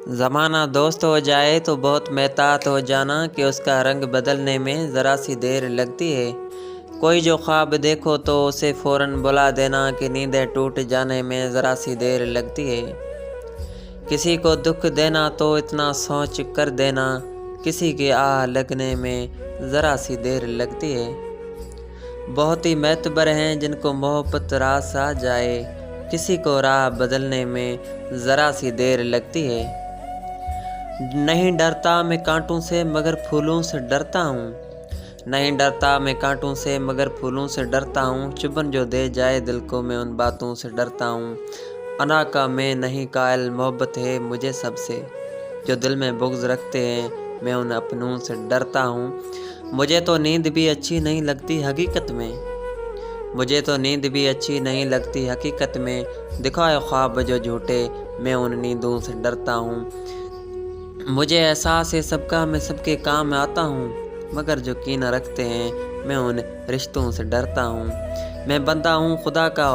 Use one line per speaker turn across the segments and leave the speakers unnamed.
ज़माना दोस्त हो जाए तो बहुत महतात हो जाना कि उसका रंग बदलने में ज़रा सी देर लगती है। कोई जो ख्वाब देखो तो उसे फ़ौरन बुला देना कि नींदें टूट जाने में ज़रा सी देर लगती है। किसी को दुख देना तो इतना सोच कर देना, किसी की आह लगने में ज़रा सी देर लगती है। बहुत ही महतबर हैं जिनको मोहब्बत रास आ जाए, किसी को राह बदलने में ज़रा सी देर लगती है। नहीं डरता मैं कांटों से मगर फूलों से डरता हूँ। नहीं डरता मैं कांटों से मगर फूलों से डरता हूँ। चुभन जो दे जाए दिल को मैं उन बातों से डरता हूँ। अना का मैं नहीं कायल मोहब्बत है मुझे सबसे। जो दिल में बुग़्ज़ रखते हैं मैं उन अपनों से डरता हूँ। मुझे तो नींद भी अच्छी नहीं लगती हकीकत में। मुझे तो नींद भी अच्छी नहीं लगती हकीकत में। दिखाए ख्वाब जो झूठे मैं उन नींदों से डरता हूँ। मुझे एहसास है सबका मैं सबके काम आता हूँ, मगर जो कीना रखते हैं मैं उन रिश्तों से डरता हूँ। मैं बंदा हूँ खुदा का,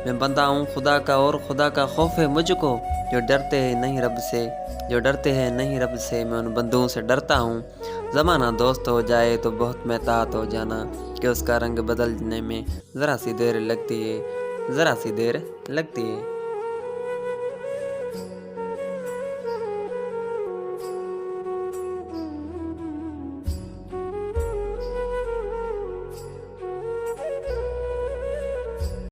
मैं बंदा हूँ खुदा का और खुदा का खौफ है मुझको। जो डरते हैं नहीं रब से, जो डरते हैं नहीं रब से मैं उन बंदों से डरता हूँ। ज़माना दोस्त हो जाए तो बहुत महतात हो जाना कि उसका रंग बदलने में ज़रा सी देर लगती है, ज़रा सी देर लगती है।